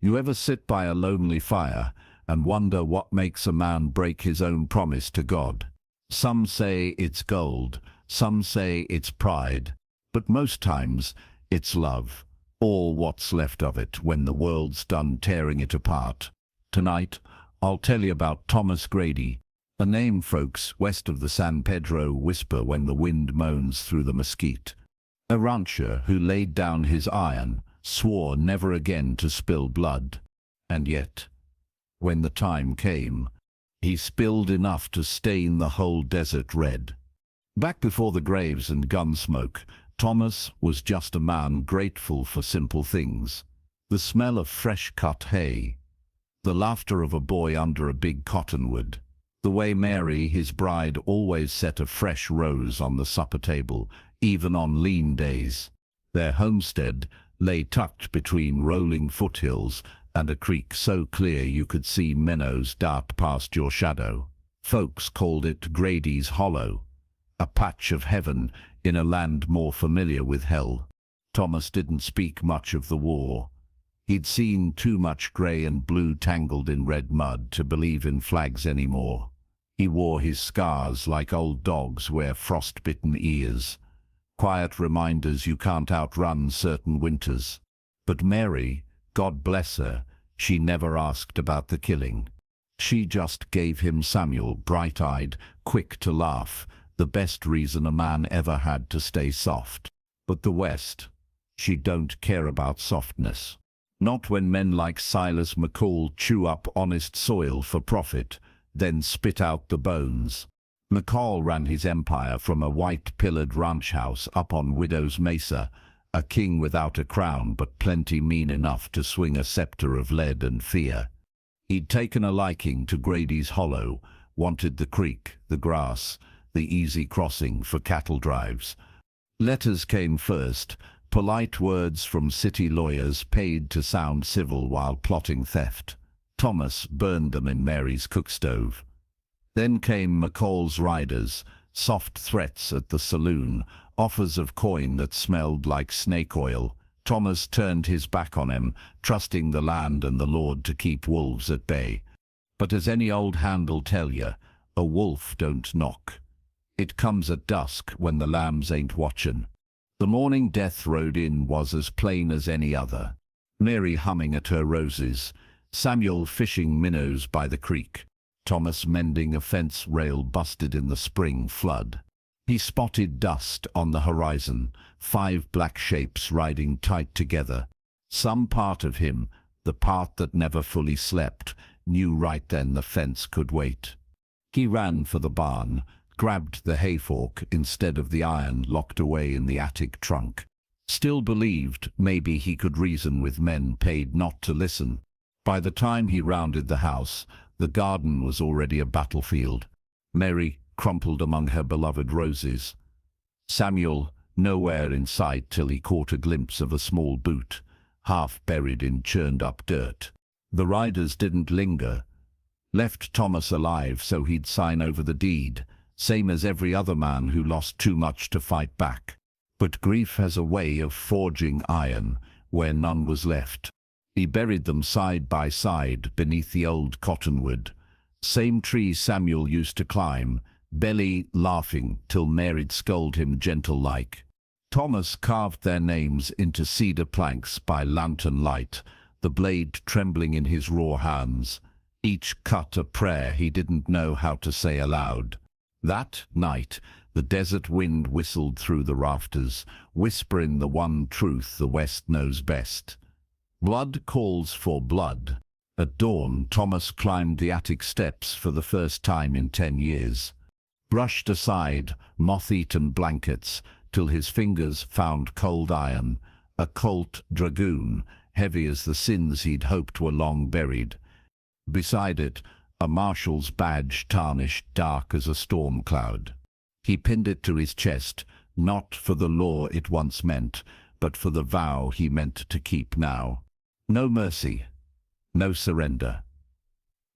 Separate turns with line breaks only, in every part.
You ever sit by a lonely fire and wonder what makes a man break his own promise to God? Some say it's gold, some say it's pride, but most times it's love, all what's left of it when the world's done tearing it apart. Tonight, I'll tell you about Thomas Grady, a name folks west of the San Pedro whisper when the wind moans through the mesquite. A rancher who laid down his iron, swore never again to spill blood. And yet, when the time came, he spilled enough to stain the whole desert red. Back before the graves and gun smoke, Thomas was just a man grateful for simple things. The smell of fresh-cut hay, the laughter of a boy under a big cottonwood, the way Mary, his bride, always set a fresh rose on the supper table, even on lean days. Their homestead lay tucked between rolling foothills and a creek so clear you could see minnows dart past your shadow. Folks called it Grady's Hollow, a patch of heaven in a land more familiar with hell. Thomas didn't speak much of the war. He'd seen too much grey and blue tangled in red mud to believe in flags anymore. He wore his scars like old dogs wear frost-bitten ears, quiet reminders you can't outrun certain winters. But Mary, God bless her, she never asked about the killing. She just gave him Samuel, bright-eyed, quick to laugh, the best reason a man ever had to stay soft. But the West, she don't care about softness. Not when men like Silas McCall chew up honest soil for profit, then spit out the bones. McCall ran his empire from a white-pillared ranch house up on Widow's Mesa, a king without a crown but plenty mean enough to swing a scepter of lead and fear. He'd taken a liking to Grady's Hollow, wanted the creek, the grass, the easy crossing for cattle drives. Letters came first, polite words from city lawyers paid to sound civil while plotting theft. Thomas burned them in Mary's cookstove. Then came McCall's riders, soft threats at the saloon, offers of coin that smelled like snake oil. Thomas turned his back on him, trusting the land and the Lord to keep wolves at bay. But as any old hand'll tell you, a wolf don't knock. It comes at dusk when the lambs ain't watchin'. The morning death rode in was as plain as any other. Mary humming at her roses, Samuel fishing minnows by the creek, Thomas mending a fence rail busted in the spring flood. He spotted dust on the horizon, 5 black shapes riding tight together. Some part of him, the part that never fully slept, knew right then the fence could wait. He ran for the barn, grabbed the hayfork instead of the iron locked away in the attic trunk. Still believed maybe he could reason with men paid not to listen. By the time he rounded the house, the garden was already a battlefield. Mary crumpled among her beloved roses. Samuel nowhere in sight till he caught a glimpse of a small boot, half buried in churned-up dirt. The riders didn't linger. Left Thomas alive so he'd sign over the deed, same as every other man who lost too much to fight back. But grief has a way of forging iron where none was left. He buried them side by side beneath the old cottonwood, same tree Samuel used to climb, belly laughing till Mary'd scold him gentle-like. Thomas carved their names into cedar planks by lantern light, the blade trembling in his raw hands, each cut a prayer he didn't know how to say aloud. That night, the desert wind whistled through the rafters, whispering the one truth the West knows best. Blood calls for blood. At dawn, Thomas climbed the attic steps for the first time in 10 years. Brushed aside moth-eaten blankets till his fingers found cold iron, a Colt dragoon, heavy as the sins he'd hoped were long buried. Beside it, a marshal's badge tarnished dark as a storm cloud. He pinned it to his chest, not for the law it once meant, but for the vow he meant to keep now. No mercy, no surrender.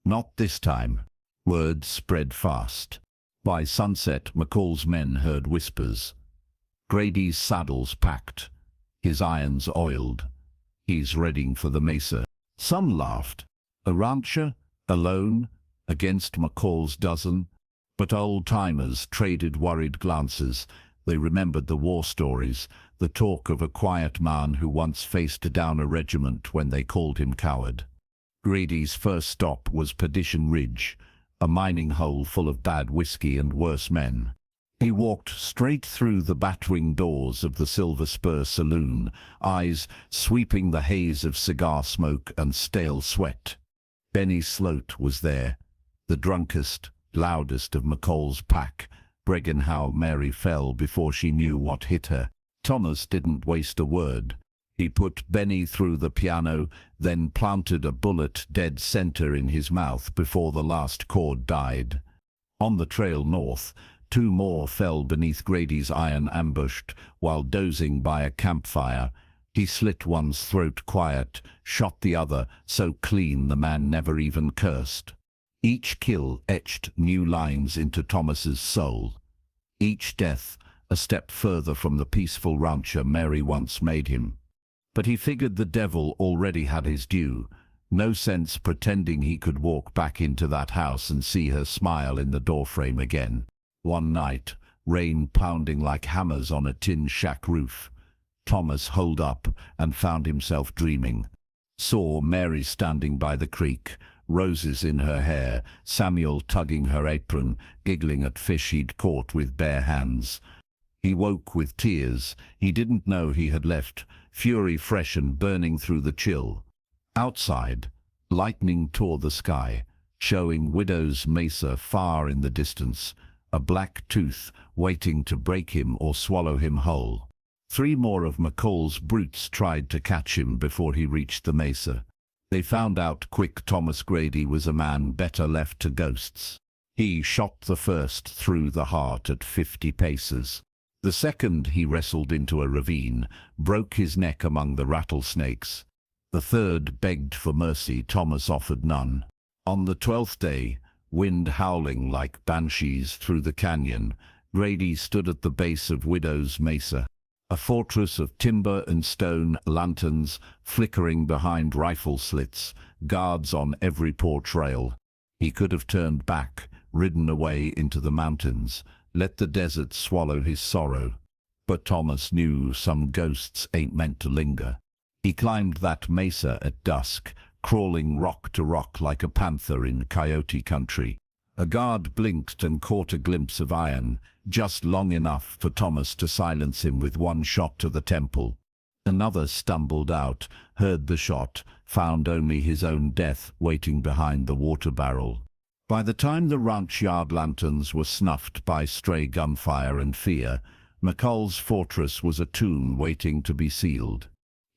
Not this time. Word spread fast. By sunset, McCall's men heard whispers. Grady's saddle's packed, his irons oiled. He's readying for the mesa. Some laughed. A rancher, alone, against McCall's dozen. But old-timers traded worried glances. They remembered the war stories, the talk of a quiet man who once faced down a regiment when they called him coward. Grady's first stop was Perdition Ridge, a mining hole full of bad whiskey and worse men. He walked straight through the battering doors of the Silver Spur Saloon, eyes sweeping the haze of cigar smoke and stale sweat. Benny Sloat was there, the drunkest, loudest of McCall's pack, bragging how Mary fell before she knew what hit her. Thomas didn't waste a word. He put Benny through the piano, then planted a bullet dead center in his mouth before the last chord died. On the trail north, 2 more fell beneath Grady's iron ambushed while dozing by a campfire. He slit one's throat quiet, shot the other so clean the man never even cursed. Each kill etched new lines into Thomas's soul. Each death a step further from the peaceful rancher Mary once made him. But he figured the devil already had his due. No sense pretending he could walk back into that house and see her smile in the doorframe again. One night, rain pounding like hammers on a tin shack roof, Thomas holed up and found himself dreaming. Saw Mary standing by the creek, roses in her hair, Samuel tugging her apron, giggling at fish he'd caught with bare hands. He woke with tears. He didn't know he had left, fury fresh and burning through the chill. Outside, lightning tore the sky, showing Widow's Mesa far in the distance, a black tooth waiting to break him or swallow him whole. 3 more of McCall's brutes tried to catch him before he reached the mesa. They found out quick Thomas Grady was a man better left to ghosts. He shot the first through the heart at 50 paces. The second he wrestled into a ravine, broke his neck among the rattlesnakes. The third begged for mercy. Thomas offered none. On the 12th day, wind howling like banshees through the canyon, Grady stood at the base of Widow's Mesa, a fortress of timber and stone, lanterns flickering behind rifle slits, guards on every porch rail. He could have turned back, ridden away into the mountains, let the desert swallow his sorrow. But Thomas knew some ghosts ain't meant to linger. He climbed that mesa at dusk, crawling rock to rock like a panther in coyote country. A guard blinked and caught a glimpse of iron, just long enough for Thomas to silence him with 1 shot to the temple. Another stumbled out, heard the shot, found only his own death waiting behind the water barrel. By the time the ranch yard lanterns were snuffed by stray gunfire and fear, McCall's fortress was a tomb waiting to be sealed.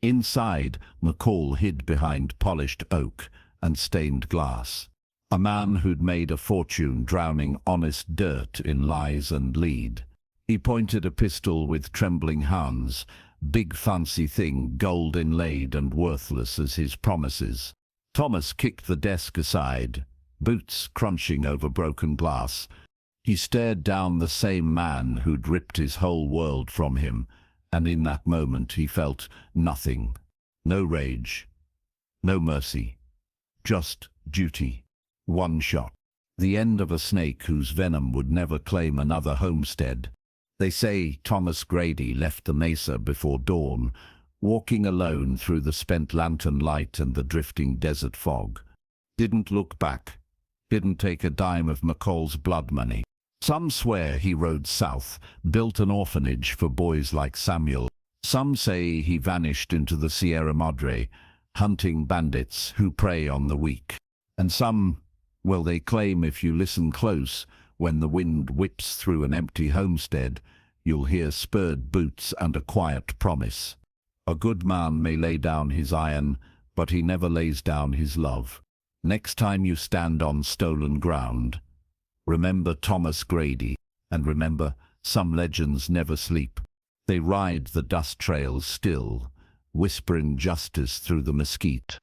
Inside, McCall hid behind polished oak and stained glass. A man who'd made a fortune drowning honest dirt in lies and lead. He pointed a pistol with trembling hands, big fancy thing, gold inlaid and worthless as his promises. Thomas kicked the desk aside, boots crunching over broken glass. He stared down the same man who'd ripped his whole world from him, and in that moment he felt nothing. No rage, no mercy, just duty. 1 shot. The end of a snake whose venom would never claim another homestead. They say Thomas Grady left the mesa before dawn, walking alone through the spent lantern light and the drifting desert fog. Didn't look back. Didn't take a dime of McCall's blood money. Some swear he rode south, built an orphanage for boys like Samuel. Some say he vanished into the Sierra Madre, hunting bandits who prey on the weak. And some, well, they claim if you listen close, when the wind whips through an empty homestead, you'll hear spurred boots and a quiet promise. A good man may lay down his iron, but he never lays down his love. Next time you stand on stolen ground, remember Thomas Grady, and remember, some legends never sleep. They ride the dust trails still, whispering justice through the mesquite.